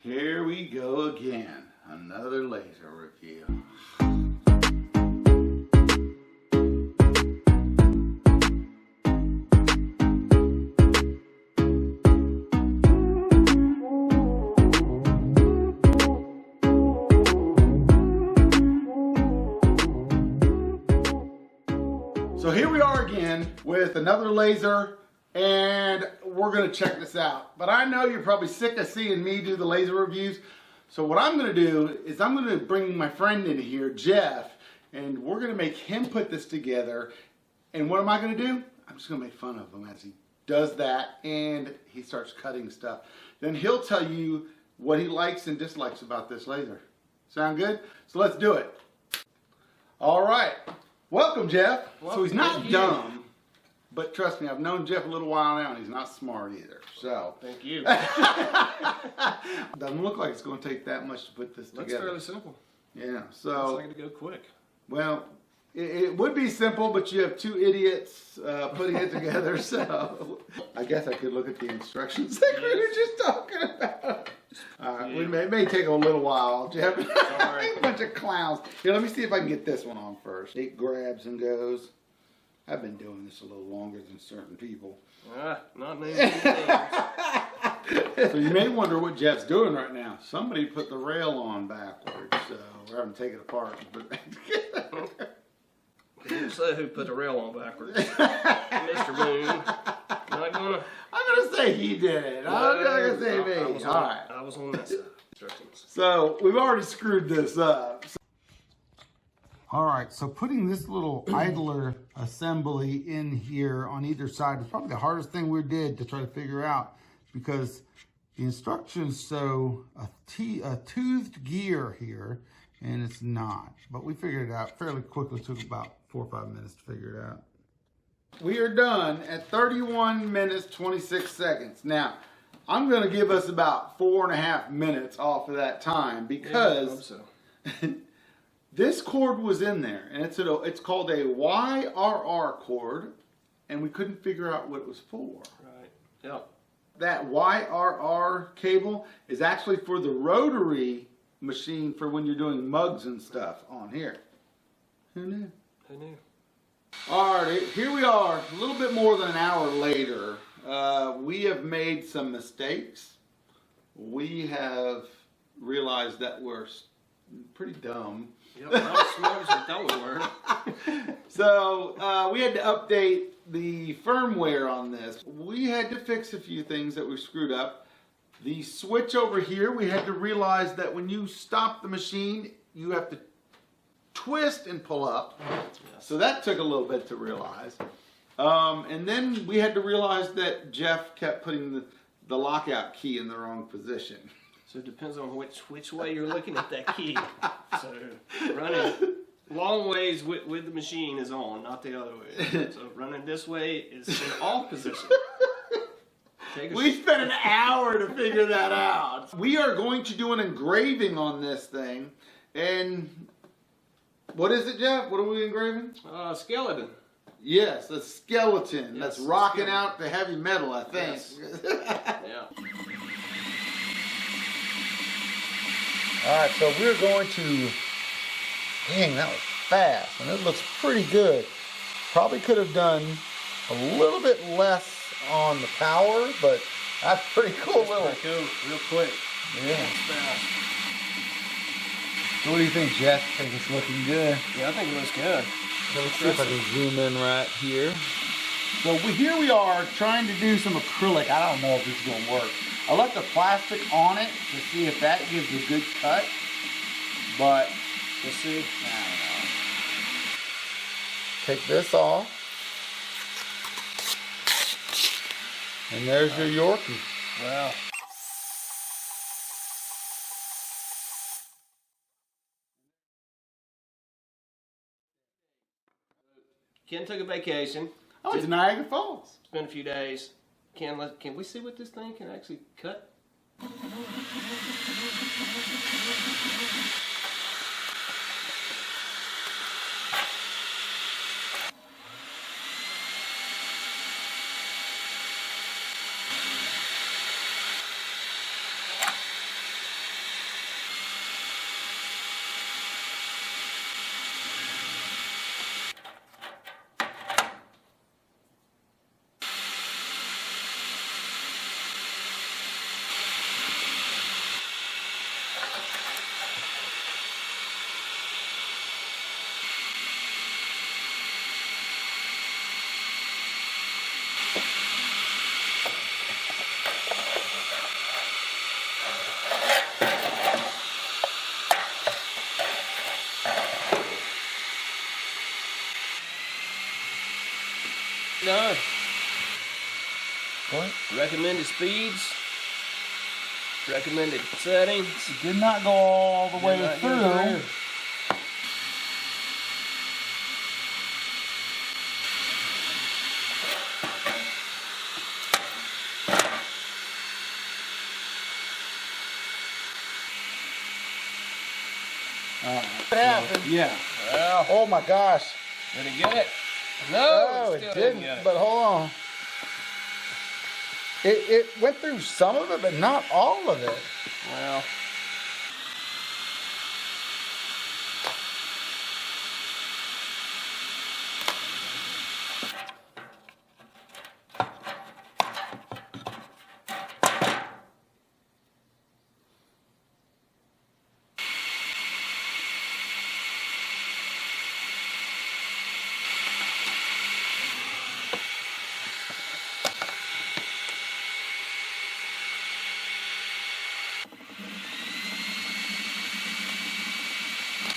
Here we go again, another laser review. So here we are again with another laser, and we're gonna check this out. But I know you're probably sick of seeing me do the laser reviews. So what I'm gonna do is I'm gonna bring my friend in here, Jeff, and we're gonna make him put this together. And what am I gonna do? I'm just gonna make fun of him as he does that and he starts cutting stuff. Then he'll tell you what he likes and dislikes about this laser. Sound good? So let's do it. All right. Welcome, Jeff. So he's not dumb, but trust me, I've known Jeff a little while now, and he's not smart either. So thank you. Doesn't look like it's going to take that much to put this together. Looks fairly simple. Yeah. So looks like it'll go quick. Well, it would be simple, but you have two idiots putting it together. So I guess I could look at the instructions like we were just talking about. It may take a little while, Jeff. Sorry. A bunch of clowns. Here, let me see if I can get this one on first. It grabs and goes. I've been doing this a little longer than certain people. Not me. So you may wonder what Jeff's doing right now. Somebody put the rail on backwards, so we're having to take it apart and put it back together. Who said who put the rail on backwards? Mr. Moon. I'm gonna say he did it. I'm not gonna say me. All right. I was on that side. Instructions. So we've already screwed this up. All right, so putting this little idler assembly in here on either side is probably the hardest thing we did to try to figure out, because the instructions show a toothed gear here, and it's not. But we figured it out fairly quickly. It took about 4 or 5 minutes to figure it out. We are done at 31 minutes, 26 seconds. Now, I'm going to give us about 4.5 minutes off of that time, because this cord was in there, and it's called a YRR cord, and we couldn't figure out what it was for. Right. Yep. That YRR cable is actually for the rotary machine for when you're doing mugs and stuff on here. Who knew? Who knew? Alright, here we are, a little bit more than an hour later. We have made some mistakes. We have realized that we're pretty dumb. Yep, not as smart as we thought we were. So we had to update the firmware on this. We had to fix a few things that we screwed up. The switch over here, we had to realize that when you stop the machine, you have to twist and pull up. Yes. So that took a little bit to realize. And then we had to realize that Jeff kept putting the lockout key in the wrong position. So it depends on which way you're looking at that key. So running long ways with the machine is on, not the other way. So running this way is in off position. We spent an hour to figure that out. We are going to do an engraving on this thing. And what is it, Jeff? What are we engraving? Skeleton. Yes, a skeleton. Yes, that's rocking out the heavy metal, I think. Yes. Yeah. Alright, so we're going to, dang, that was fast, and it looks pretty good. Probably could have done a little bit less on the power, but that's pretty cool. Pretty cool, real quick. Yeah. Fast. So what do you think, Jeff? I think it's looking good. Yeah, I think it looks good. Let's see if I can zoom in right here. So here we are trying to do some acrylic. I don't know if this is going to work. I left the plastic on it to see if that gives a good cut, but we'll see. I don't know. Take this off, and there's your Yorkie. Wow. Ken took a vacation. I went to Niagara Falls. It's been a few days. Can we see what this thing can actually cut? done. What? Recommended speeds. Recommended settings. It did not go all the way through. What happened? Yeah. Well, oh my gosh. Did it get it? No, Oh, it it still didn't. get it. But hold on. It went through some of it, but not all of it. Well.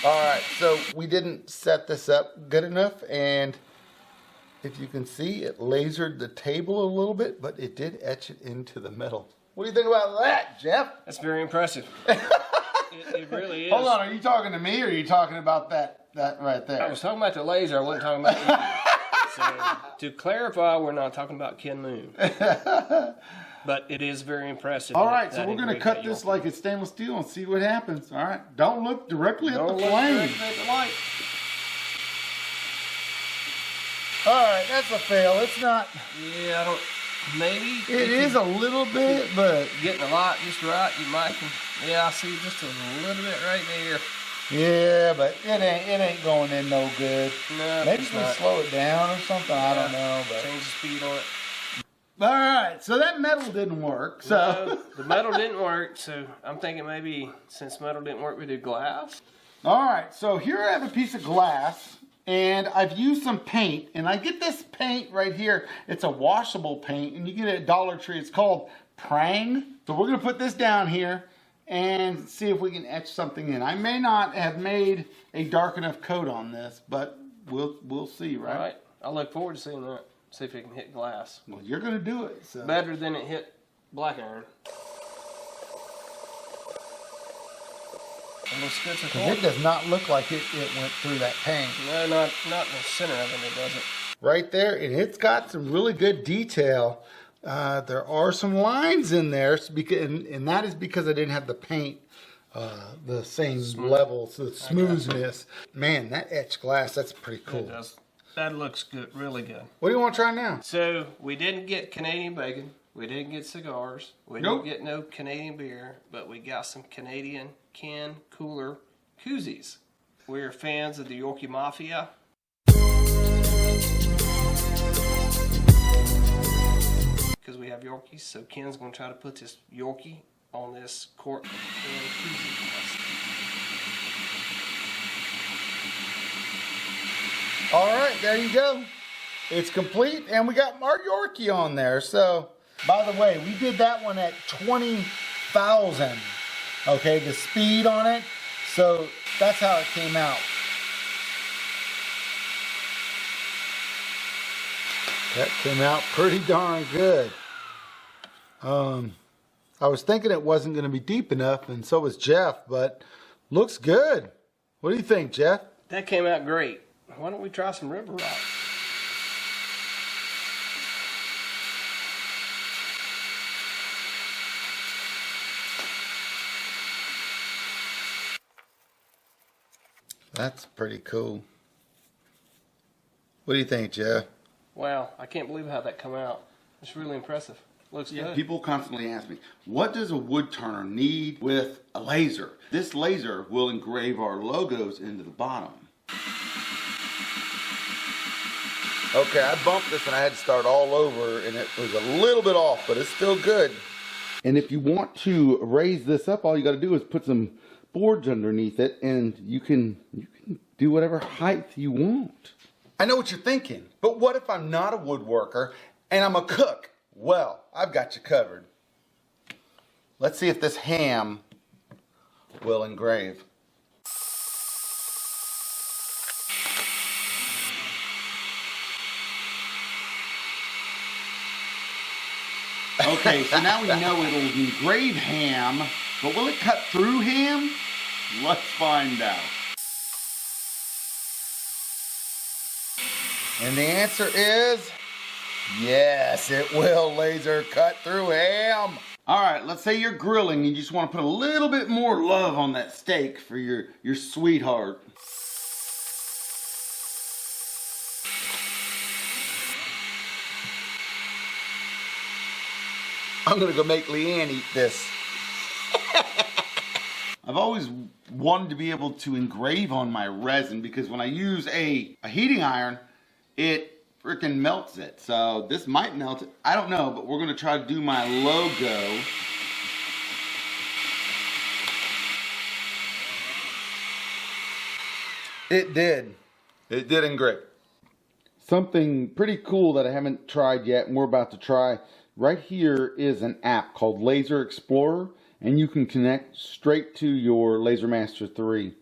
All right, so we didn't set this up good enough, and if you can see, it lasered the table a little bit, but it did etch it into the metal. What do you think about that, Jeff? That's very impressive. it really is. Hold on, are you talking to me, or are you talking about that right there? I was talking about the laser, I wasn't talking about you. So, to clarify, we're not talking about Ken Moon. But it is very impressive. All right, so we're going to cut this like it's stainless steel and see what happens. All right, don't look directly at the flame. Directly at the light. All right, that's a fail. It's not. Yeah, I don't. Maybe It is a little bit, but getting the light just right. You might can. Yeah, I see just a little bit right there. yeah, but it ain't going in no good. No, Maybe it's we not. slow it down or something. I don't know, but. Change the speed on it. All right, so that metal didn't work. So No, the metal didn't work, so I'm thinking maybe since metal didn't work, we do glass. all right, so here I have a piece of glass, and I've used some paint, and I get this paint right here. It's a washable paint, and you get it at Dollar Tree. It's called Prang. So we're gonna put this down here and see if we can etch something in. I may not have made a dark enough coat on this, but we'll see, right? All right, I look forward to seeing that. See if it can hit glass. Well, you're gonna do it. So. Better than it hit black iron. It looks good so far. It does not look like it went through that paint. No, not in the center of it, it doesn't. Right there, and it's got some really good detail. There are some lines in there, and that is because I didn't have the paint the same level, so the smoothness. Man, that etched glass, that's pretty cool. It does. That looks good, really good. What do you want to try now? So, we didn't get Canadian bacon. We didn't get cigars. We didn't get no Canadian beer, but we got some Canadian can cooler koozies. We're fans of the Yorkie Mafia. Because we have Yorkies, so Ken's going to try to put this Yorkie on this cork koozie. All right, there you go. It's complete, and we got our Yorkie on there. So, by the way, we did that one at 20,000. Okay, the speed on it. So that's how it came out. That came out pretty darn good. I was thinking it wasn't going to be deep enough, and so was Jeff, but looks good. What do you think, Jeff? That came out great. Why don't we try some river rock? That's pretty cool. What do you think, Jeff? Wow, I can't believe how that come out. It's really impressive. Looks good. People constantly ask me, what does a wood turner need with a laser? This laser will engrave our logos into the bottom. Okay, I bumped this and I had to start all over, and it was a little bit off, but it's still good. And if you want to raise this up, all you got to do is put some boards underneath it, and you can do whatever height you want. I know what you're thinking, but what if I'm not a woodworker and I'm a cook? Well, I've got you covered. Let's see if this ham will engrave. Okay, so now we know it'll engrave ham, but will it cut through ham? Let's find out. And the answer is yes, it will laser cut through ham. All right, let's say you're grilling and you just want to put a little bit more love on that steak for your sweetheart. I'm gonna go make Leanne eat this. I've always wanted to be able to engrave on my resin because when I use a heating iron, it freaking melts it. So this might melt it. I don't know, but we're gonna try to do my logo. It did. It did engrave. Something pretty cool that I haven't tried yet and we're about to try. Right here is an app called Laser Explorer, and you can connect straight to your Laser Master 3.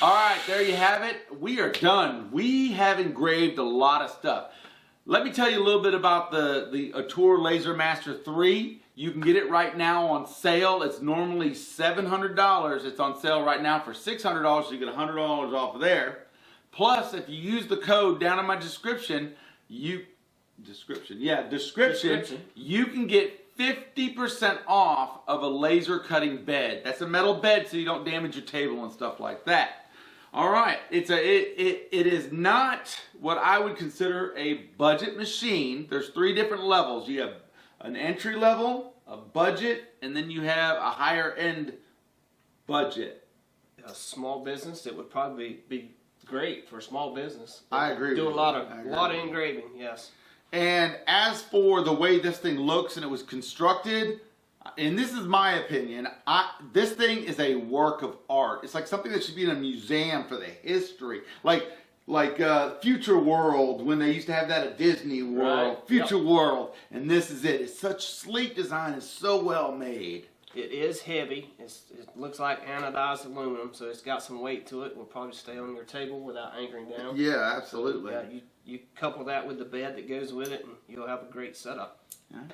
All right, there you have it. We are done. We have engraved a lot of stuff. Let me tell you a little bit about the Ortur Laser Master 3. You can get it right now on sale. It's normally $700. It's on sale right now for $600, so you get $100 off of there. Plus, if you use the code down in my description, you can get 50% off of a laser cutting bed. That's a metal bed so you don't damage your table and stuff like that. All right, it is not what I would consider a budget machine. There's 3 different levels. You have an entry level, a budget, and then you have a higher end budget. A small business, it would probably be great for a small business. I agree. Do a lot of engraving, yes. And as for the way this thing looks and it was constructed, and this is my opinion, this thing is a work of art. It's like something that should be in a museum for the history. Like Future World, when they used to have that at Disney World. Right. Future World. And this is it. It's such sleek design. It's so well made. It is heavy. It looks like anodized aluminum, so it's got some weight to it. Will probably stay on your table without anchoring down. Yeah, absolutely. So, you couple that with the bed that goes with it, and you'll have a great setup.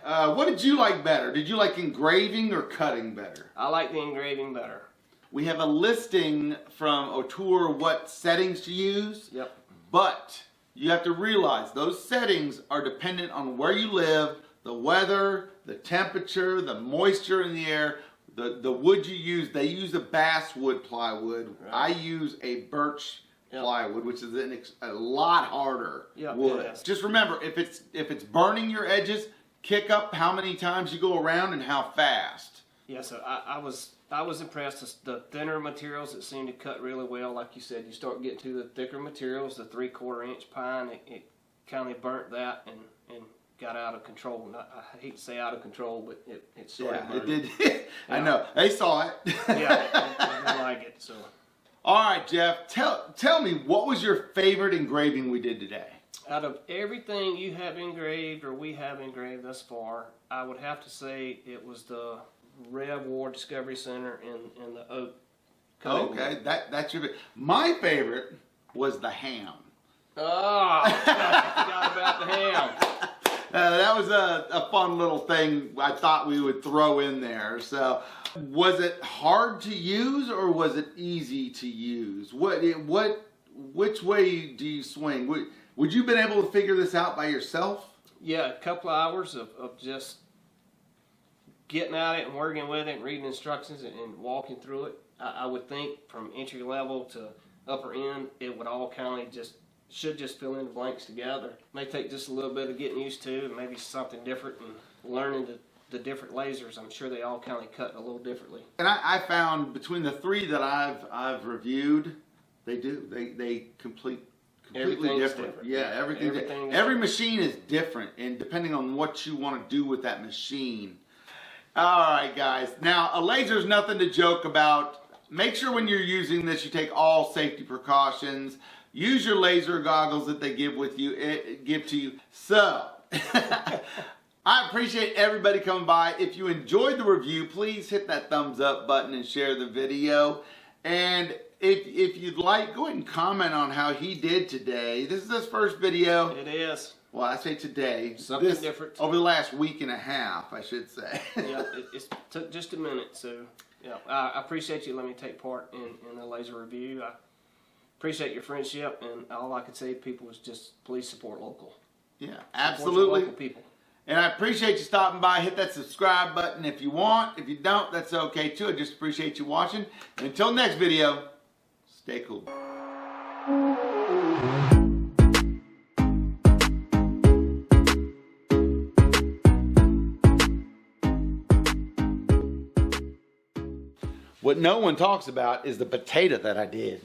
What did you like better? Did you like engraving or cutting better? I like the engraving better. We have a listing from Ortur what settings to use. Yep. But you have to realize those settings are dependent on where you live, the weather, the temperature, the moisture in the air, the wood you use. They use a basswood plywood. Right. I use a birch plywood, which is a lot harder wood. Just remember, if it's burning your edges, kick up how many times you go around and how fast. Yeah, so I was impressed. The thinner materials that seem to cut really well, like you said, you start getting to the thicker materials, the 3/4 inch pine, it kind of burnt that and got out of control. I hate to say out of control, but it started burning. It did. I know. They saw it. Yeah, I like it. So. All right, Jeff, tell me, what was your favorite engraving we did today? Out of everything you have engraved or we have engraved thus far, I would have to say it was the Rev War Discovery Center in the oak. Okay, that's your. My favorite was the ham. Oh, I forgot about the ham. That was a fun little thing I thought we would throw in there. So, was it hard to use or was it easy to use? Which way do you swing? Would you have been able to figure this out by yourself? Yeah, a couple of hours of just getting at it and working with it and reading instructions and walking through it. I would think from entry level to upper end, it would all kind of should just fill in the blanks together. It may take just a little bit of getting used to and maybe something different and learning the different lasers. I'm sure they all kind of cut a little differently. And I found between the 3 that I've reviewed, they completely different. Yeah, everything. Every machine is different, and depending on what you want to do with that machine. All right, guys. Now, a laser is nothing to joke about. make sure when you're using this, you take all safety precautions. Use your laser goggles that they give to you. So, I appreciate everybody coming by. If you enjoyed the review, please hit that thumbs up button and share the video. And if you'd like, go ahead and comment on how he did today. This is his first video. It is. Well, I say today. Something different. Over the last week and a half, I should say. Yeah, it took just a minute. So, yeah, I appreciate you letting me take part in the laser review. I appreciate your friendship, and all I could say to people is just please support local. Yeah, Support absolutely. local people. And I appreciate you stopping by. Hit that subscribe button if you want. If you don't, that's okay too. I just appreciate you watching. And until next video, stay cool. What no one talks about is the potato that I did.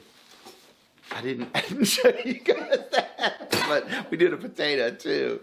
I didn't show you guys that, but we did a potato too.